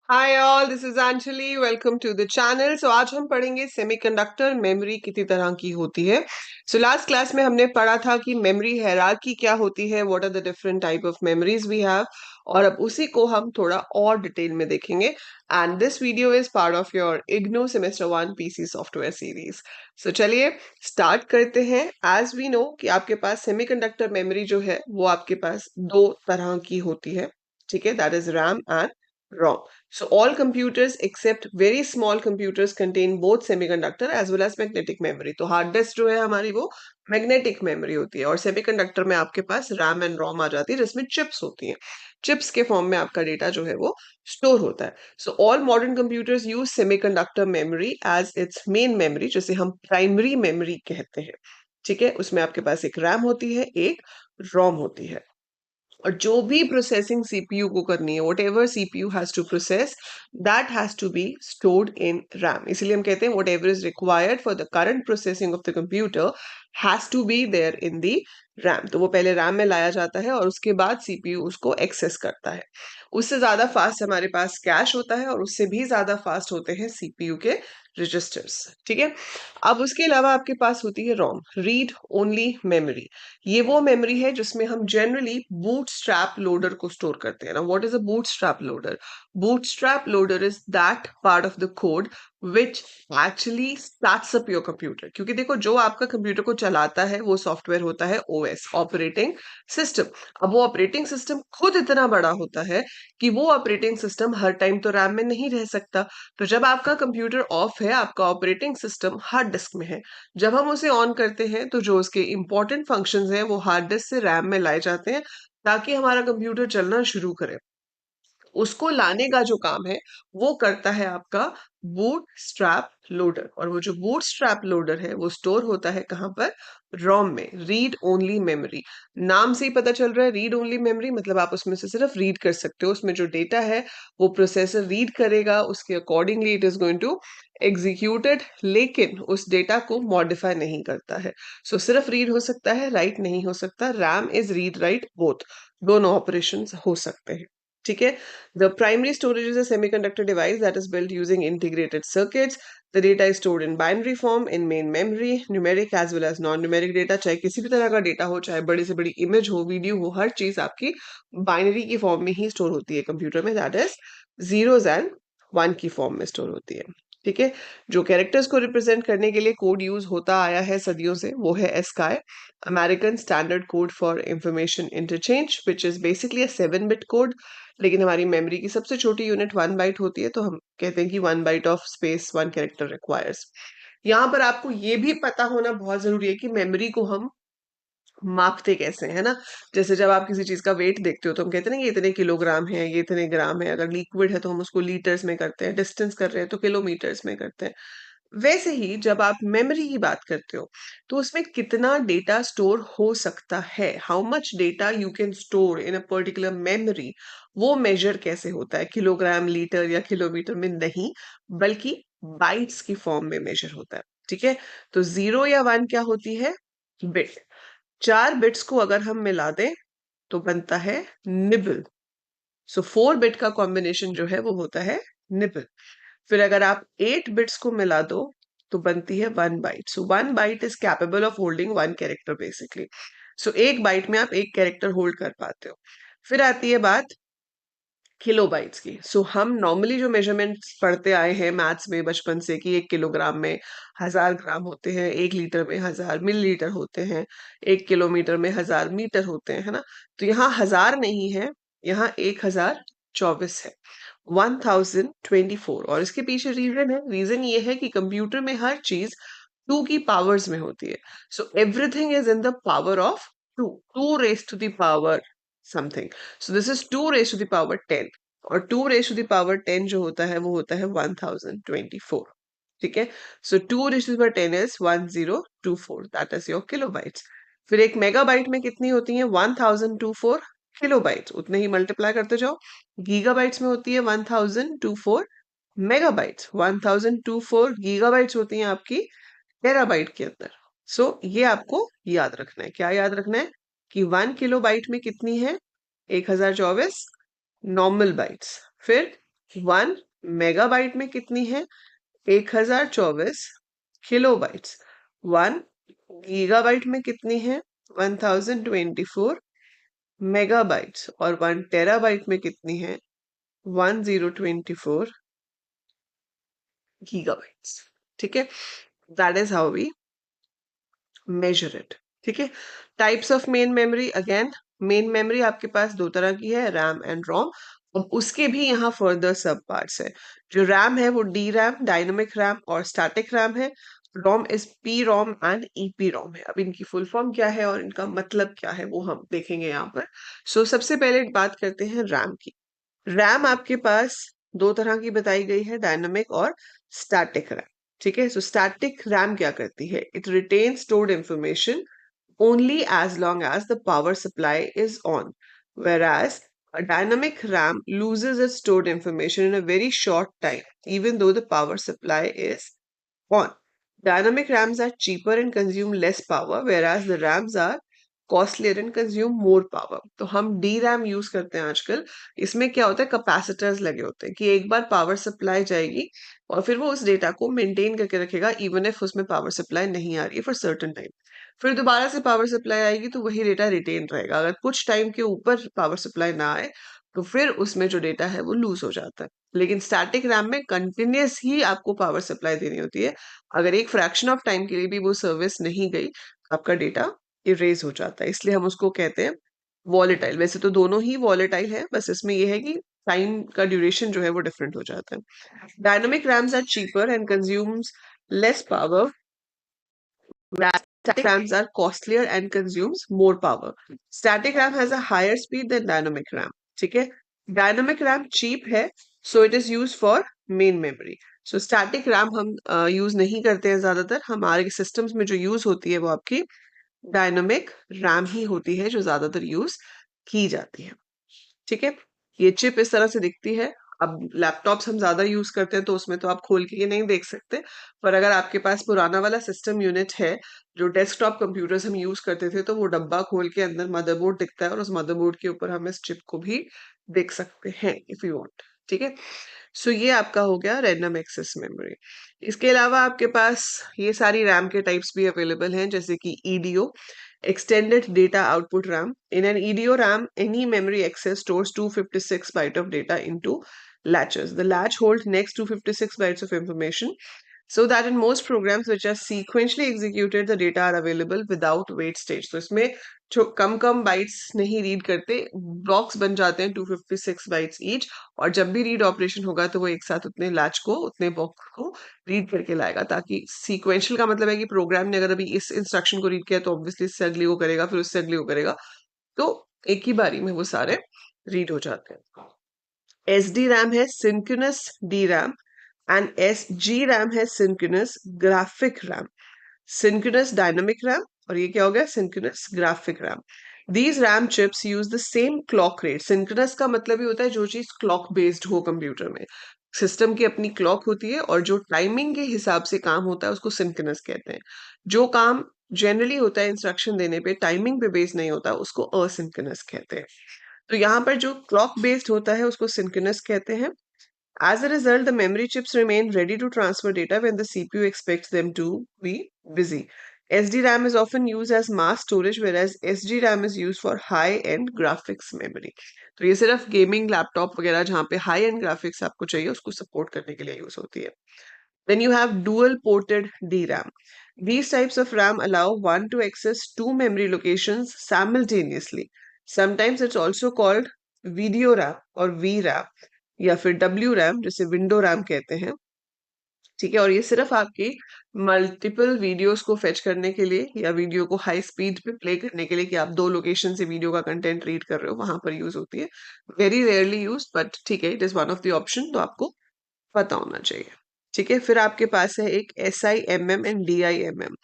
Hi all, this is Anjali. Welcome to the channel. So आज हम पढ़ेंगे सेमीकंडक्टर मेमोरी कितनी तरह की होती है। सो लास्ट क्लास में हमने पढ़ा था कि मेमोरी हायरार्की क्या होती है, what are the different type of memories we have, और अब उसी को हम थोड़ा और डिटेल में देखेंगे। And this video is part of your IGNOU semester 1 PC software series. So चलिए स्टार्ट करते हैं। एज वी नो कि आपके पास सेमीकंडक्टर मेमोरी जो है वो आपके पास दो तरह की होती है। ठीक है, that is RAM and ROM. So all computers except very small computers contain both semiconductor as well as magnetic memory. तो हार्ड डिस्क जो है हमारी वो मैग्नेटिक मेमोरी होती है, और सेमीकंडक्टर में आपके पास रैम एंड रोम आ जाती है जिसमें चिप्स होती हैं। चिप्स के फॉर्म में आपका डेटा जो है वो स्टोर होता है। So all modern computers use semiconductor memory as its main memory, जिसे हम प्राइमरी मेमोरी कहते हैं। ठीक है, उसमें आपके पास एक रैम होती है, एक रोम होती है, और जो भी प्रोसेसिंग सीपीयू को करनी है, whatever CPU has to process, that has to be stored in RAM. इसलिए हम कहते हैं whatever is required for the current processing of the computer has to be there in the RAM. तो वो पहले RAM में लाया जाता है और उसके बाद सीपीयू उसको एक्सेस करता है। उससे ज्यादा फास्ट हमारे पास कैश होता है, और उससे भी ज्यादा फास्ट होते हैं सीपीयू के रजिस्टर्स। ठीक है, अब उसके अलावा आपके पास होती है रोम, रीड ओनली मेमोरी। ये वो मेमोरी है जिसमें हम जनरली बूटस्ट्रैप लोडर को स्टोर करते हैं ना। What is a bootstrap loader? Bootstrap loader is that part of the code which actually starts up your computer. क्योंकि देखो, जो आपका कंप्यूटर को चलाता है वो सॉफ्टवेयर होता है ओएस, ऑपरेटिंग सिस्टम। अब वो ऑपरेटिंग सिस्टम खुद इतना बड़ा होता है कि वो ऑपरेटिंग सिस्टम हर टाइम तो रैम में नहीं रह सकता। तो जब आपका कंप्यूटर ऑफ है, आपका ऑपरेटिंग सिस्टम हार्ड डिस्क में है, जब हम उसे ऑन करते हैं तो जो उसके इंपॉर्टेंट फंक्शंस हैं वो हार्ड डिस्क से रैम में लाए जाते हैं ताकि हमारा कंप्यूटर चलना शुरू करे। उसको लाने का जो काम है वो करता है आपका बूट स्ट्रैप लोडर, और वो जो बूट स्ट्रैप लोडर है वो स्टोर होता है कहाँ पर? रोम में, रीड ओनली मेमोरी। नाम से ही पता चल रहा है रीड ओनली मेमोरी, मतलब आप उसमें से सिर्फ रीड कर सकते हो। उसमें जो डेटा है वो प्रोसेसर रीड करेगा, उसके accordingly it is going to executed, लेकिन उस डेटा को मॉडिफाई नहीं करता है। सो सिर्फ रीड हो सकता है, राइट नहीं हो सकता। RAM is read write both, दोनों ऑपरेशन हो सकते हैं। ठीक है, the primary storage is a semiconductor device that is built using integrated circuits. The data is stored in binary form in main memory, numeric as well as non-numeric data. चाहे किसी भी तरह का डेटा हो, चाहे बड़ी से बड़ी इमेज हो, वीडियो हो, हर चीज आपकी बाइनरी की फॉर्म में ही स्टोर होती है कंप्यूटर में, that is zeros and one की फॉर्म में स्टोर होती है। ठीक है, जो कैरेक्टर्स को रिप्रेजेंट करने के लिए कोड यूज होता आया है सदियों से, वो है ASCII, American standard code for information interchange, which is basically a 7-बिट कोड। लेकिन हमारी मेमोरी की सबसे छोटी यूनिट 1 बाइट होती है, तो हम कहते हैं कि 1 byte of space 1 character requires. यहाँ पर आपको ये भी पता होना बहुत जरूरी है कि मेमोरी को हम मापते कैसे है ना। जैसे जब आप किसी चीज का वेट देखते हो तो हम कहते हैं ना, ये इतने किलोग्राम है, ये इतने ग्राम है। अगर लिक्विड है तो हम उसको लीटर्स में करते हैं, डिस्टेंस कर रहे हैं तो किलोमीटर्स में करते हैं। वैसे ही जब आप मेमोरी की बात करते हो तो उसमें कितना डेटा स्टोर हो सकता है, how much data you can store in a particular memory, वो मेजर कैसे होता है? किलोग्राम, लीटर या किलोमीटर में नहीं, बल्कि बाइट्स की फॉर्म में मेजर होता है। ठीक है, तो 0 या 1 क्या होती है? बिट। 4 बिट्स को अगर हम मिला दें तो बनता है निबल। सो 4 बिट का कॉम्बिनेशन जो है वो होता है निबल। फिर अगर आप 8 बिट्स को मिला दो तो बनती है 1 byte. So 1 byte is capable of holding 1 character basically. So 1 byte में आप 1 कैरेक्टर होल्ड कर पाते हो। फिर आती है बात किलोबाइट्स की। सो हम नॉर्मली जो मेजरमेंट्स पढ़ते आए हैं मैथ्स में बचपन से कि 1 किलोग्राम में 1000 ग्राम होते हैं, 1 लीटर में 1000 मिलीलीटर होते हैं, 1 किलोमीटर में 1000 मीटर होते हैं, है ना। तो यहाँ 1000 नहीं है, यहाँ 1024 है, 1024। और इसके पीछे रीजन है, रीजन ये है कि कंप्यूटर में हर चीज 2 की पावर्स में होती है। So everything is in the power of 2, 2 raised to the power something. So this is 2 raised to the power 10, और 2 raised to the power 10 जो होता है वो होता है 1024। ठीक है, सो 2 raised to the power 10 is 1024, that is your kilobytes. फिर एक मेगाबाइट में कितनी होती है? 1024 किलोबाइट्स, उतने ही मल्टीप्लाई करते जाओ। गीगाबाइट्स में होती है 1024 मेगाबाइट्स, 1024 गीगाबाइट्स होती हैं आपकी टेराबाइट के अंदर। सो ये आपको याद रखना है। क्या याद रखना है? कि 1 किलोबाइट में कितनी है? 1024 नॉर्मल बाइट्स। फिर 1 मेगाबाइट में कितनी है? 1024 किलोबाइट्स। 1 गीगाबाइट में कितनी है? 1024 मेगाबाइट्स। और 1 टेराबाइट में कितनी है? 1024 गीगाबाइट्स। ठीक है, that is how we measure it. ठीक है, types of main memory. Again, main memory आपके पास दो तरह की है, रैम एंड रोम। अब उसके भी यहाँ फर्दर सब पार्ट्स है। जो रैम है वो डी रैम, डायनेमिक रैम और स्टैटिक रैम है। ROM is P ROM and EP ROM है। अब इनकी फुल फॉर्म क्या है और इनका मतलब क्या है वो हम देखेंगे यहाँ पर। सबसे पहले बात करते हैं रैम की। रैम आपके पास दो तरह की बताई गई है, डायनामिक और स्टैटिक रैम। ठीक है, स्टैटिक रैम क्या करती है? It retain stored information only as long as the power supply is on, whereas a dynamic RAM loses its stored information in a very short time, even though the power supply is on. Dynamic RAMs are cheaper and consume less power, whereas the RAMs are costlier and consume more power. तो हम DRAM use करते हैं आजकल। इसमें क्या होता है, capacitors लगे होते हैं कि एक बार पावर सप्लाई जाएगी और फिर वो उस डेटा को मेंटेन करके रखेगा इवन इफ उसमें पावर सप्लाई नहीं आ रही है फॉर सर्टेन टाइम। फिर दोबारा से पावर सप्लाई आएगी तो वही डेटा रिटेन रहेगा। अगर कुछ टाइम के ऊपर पावर सप्लाई ना आए तो फिर उसमें जो डेटा है वो लूज हो जाता है। लेकिन स्टैटिक रैम में कंटिन्यूस ही आपको पावर सप्लाई देनी होती है। अगर एक फ्रैक्शन ऑफ टाइम के लिए भी वो सर्विस नहीं गई, आपका डेटा इरेज हो जाता है। इसलिए हम उसको कहते हैं वॉलेटाइल। वैसे तो दोनों ही वॉलेटाइल है, बस इसमें यह है कि टाइम का ड्यूरेशन जो है वो डिफरेंट हो जाता है। Dynamic RAMs are cheaper and consumes less power, static RAMs are costlier and consumes more power. Static RAM has a higher speed than dynamic RAM. ठीक है, डायनामिक रैम चीप है, so it is use for main memory. So static RAM हम use नहीं करते हैं ज्यादातर। हमारे systems में जो यूज होती है वो आपकी डायनामिक रैम ही होती है जो ज्यादातर यूज की जाती है। ठीक है, ये चिप इस तरह से दिखती है। अब लैपटॉप्स हम ज्यादा यूज करते हैं तो उसमें तो आप खोल के ये नहीं देख सकते, पर अगर आपके पास पुराना वाला सिस्टम यूनिट है, जो डेस्कटॉप कंप्यूटर्स हम यूज करते थे, तो वो डब्बा खोल के अंदर मदरबोर्ड दिखता है और उस मदरबोर्ड के ऊपर हम इस चिप को भी देख सकते हैं इफ यू वांट। ठीक है, ये आपका हो गया रैंडम एक्सेस मेमोरी। इसके अलावा आपके पास ये सारी रैम के टाइप्स भी अवेलेबल हैं, जैसे कि EDO, extended data output RAM. In an EDO RAM, any memory access stores 256 bytes of data into latches. The latch holds next 256 bytes of information, so that in most programs which are sequentially executed, the data are available without wait stage. तो इसमें जो कम कम bytes नहीं read करते, blocks बन जाते हैं 256 bytes each, और जब भी रीड ऑपरेशन होगा तो वो एक साथ उतने लैच को, उतने बॉक्स को रीड करके लाएगा। ताकि सीक्वेंशियल का मतलब है कि प्रोग्राम ने अगर अभी इस इंस्ट्रक्शन को रीड किया तो ऑब्वियसली इससे अगली को करेगा, फिर उससे अगली को करेगा, तो एक ही बारी में वो सारे रीड हो जाते हैं। SD RAM है synchronous DRAM and SG RAM है synchronous graphic RAM. Synchronous dynamic RAM और ये क्या हो गया, synchronous graphic RAM. These RAM chips use the same clock rate. Synchronous का मतलब ही होता है जो चीज clock based हो कंप्यूटर में। सिस्टम की अपनी क्लॉक होती है और जो टाइमिंग के हिसाब से काम होता है उसको सिंक्रोनस कहते हैं। जो काम जनरली होता है इंस्ट्रक्शन देने पे, टाइमिंग पे बेस्ड नहीं होता, उसको असिंक्रोनस कहते हैं। तो यहाँ पर जो क्लॉक बेस्ड होता है उसको सिंक्रोनस कहते हैं। As a result, the memory chips remain ready to transfer data when the CPU expects them to be busy. SDRAM is often used as mass storage, whereas SGRAM is used for high-end graphics memory. तो ये सिर्फ gaming laptop वगैरह जहाँ पे high and graphics आपको चाहिए उसको support करने के लिए यूज होती है। Then you have dual ported DRAM. These types of RAM allow one to access two memory locations simultaneously. Sometimes it's also called video RAM और VRAM या फिर WRAM, जिसे विंडो रैम कहते हैं। ठीक है, और ये सिर्फ आपकी मल्टीपल वीडियोस को फेच करने के लिए या वीडियो को हाई स्पीड पे प्ले करने के लिए, कि आप दो लोकेशन से वीडियो का कंटेंट रीड कर रहे हो, वहां पर यूज होती है। वेरी रेयरली यूज, बट ठीक है, it is one of the option, तो आपको पता होना चाहिए। ठीक है, फिर आपके पास है एक SIMM and DIMM.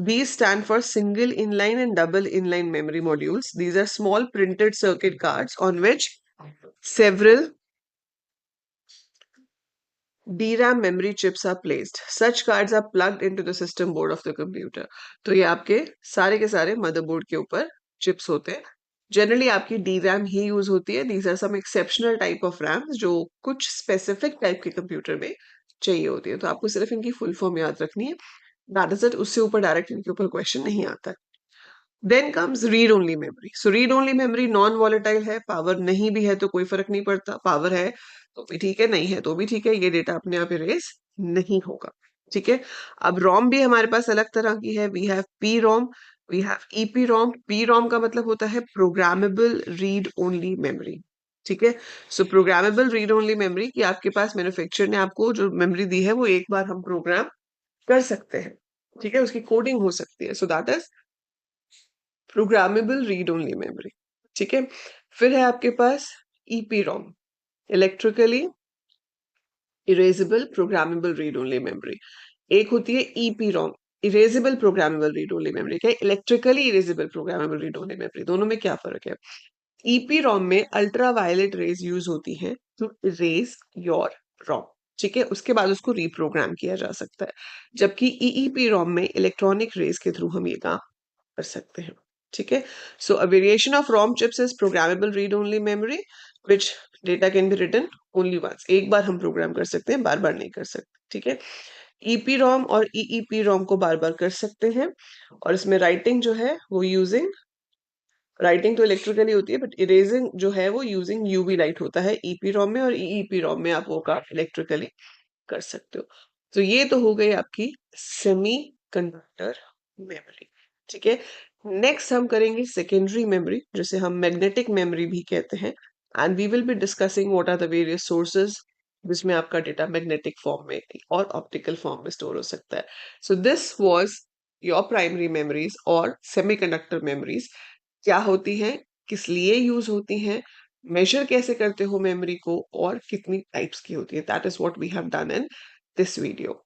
These stand for single inline and double inline memory modules. These are small printed circuit cards on which several DRAM memory chips are placed. Such cards are plugged into the system board of the computer. तो ये आपके सारे के सारे motherboard के ऊपर chips होते हैं जनरली आपकी डी रैम ही यूज होती है। These are some exceptional type of RAMs जो कुछ स्पेसिफिक टाइप के कंप्यूटर में चाहिए होती है। तो आपको सिर्फ इनकी फुल फॉर्म याद रखनी है, दैट इज इट। उससे ऊपर डायरेक्ट इनके ऊपर क्वेश्चन नहीं आता है। Then comes read only memory. So read only memory non volatile है, पावर नहीं भी है तो कोई फर्क नहीं पड़ता, पावर है तो भी ठीक है, नहीं है तो भी ठीक है, ये डेटा अपने आप इरेज नहीं होगा। ठीक है। अब रोम भी हमारे पास अलग तरह की है। We have P ROM, we have EP ROM. P ROM का मतलब होता है प्रोग्रामेबल रीड ओनली मेमोरी। ठीक है। सो प्रोग्रामेबल रीड ओनली मेमोरी कि आपके पास मैन्युफैक्चरर ने आपको जो मेमोरी दी है वो एक बार हम प्रोग्राम कर सकते हैं। ठीक है, उसकी कोडिंग हो सकती है। So that is programmable read only memory. ठीक है। फिर है आपके पास EPROM, electrically erasable programmable read only memory. एक होती है EPROM, erasable programmable read only memory, क्या electrically erasable programmable read only memory, दोनों में क्या फर्क है? ईपीरोम में अल्ट्रा वायलेट रेज यूज होती है टू इरेज योर रोम। ठीक है, उसके बाद उसको रिप्रोग्राम किया जा सकता है। जबकि ईईपी रोम में इलेक्ट्रॉनिक रेज के थ्रू हम ये काम कर सकते हैं। ठीक है। So a variation of ROM chips is programmable read only memory which data can be written only once. एक बार हम प्रोग्राम कर सकते हैं, बार बार नहीं कर सकते। ठीक है। ईपी रोम और ईईपी रोम को बार बार कर सकते हैं, और इसमें राइटिंग जो है वो यूजिंग, राइटिंग तो इलेक्ट्रिकली होती है बट इरेजिंग जो है वो यूजिंग यूवी लाइट होता है ईपी रोम में, और ईईपी रोम में आप वो काम इलेक्ट्रिकली कर सकते हो। तो ये तो हो गई आपकी सेमी कंडक्टर मेमोरी। ठीक है। नेक्स्ट हम करेंगे सेकेंडरी मेमोरी, जिसे हम मैग्नेटिक मेमोरी भी कहते हैं, and we will be discussing what are the various sources जिसमें आपका डेटा मैग्नेटिक फॉर्म में और ऑप्टिकल फॉर्म में स्टोर हो सकता है। So this was your primary memories और सेमीकंडक्टर मेमोरीज। क्या होती हैं, किस लिए यूज होती हैं, मेजर कैसे करते हो मेमोरी को, और कितनी टाइप्स की होती है, that is what we have done in this video.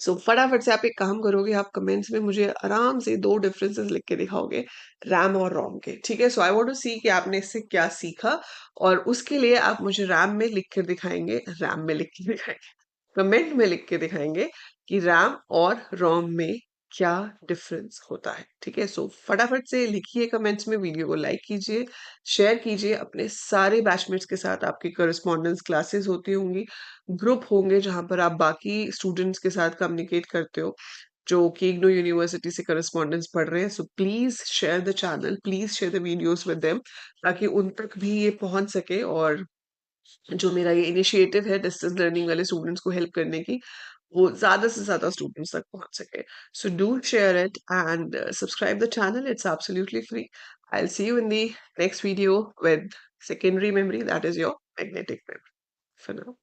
So फटाफट से आप एक काम करोगे, आप कमेंट्स में मुझे आराम से दो डिफरेंसेस लिख के दिखाओगे रैम और रोम के। ठीक है। सो आई वांट टू सी कि आपने इससे क्या सीखा, और उसके लिए आप मुझे रैम में लिख कर दिखाएंगे, रैम में लिख के दिखाएंगे, कमेंट में लिख के दिखाएंगे कि रैम और रोम में क्या डिफरेंस होता है। ठीक है। सो फटाफट से लिखिए कमेंट्स में, वीडियो को लाइक कीजिए, शेयर कीजिए अपने सारे बैचमेट्स के साथ। आपकी करस्पॉन्डेंस क्लासेस होती होंगी, ग्रुप होंगे जहां पर आप बाकी स्टूडेंट्स के साथ कम्युनिकेट करते हो जो कि इग्नू यूनिवर्सिटी से करस्पॉन्डेंस पढ़ रहे हैं। So please share the channel, please share the videos with them, ताकि उन तक भी ये पहुंच सके, और जो मेरा ये इनिशिएटिव है डिस्टेंस लर्निंग वाले स्टूडेंट्स को हेल्प करने की, वो ज्यादा से ज्यादा स्टूडेंट्स तक पहुंच सके। So do share it and subscribe the channel, it's absolutely free. I will see you in the next video with secondary memory, that is your magnetic memory. For now.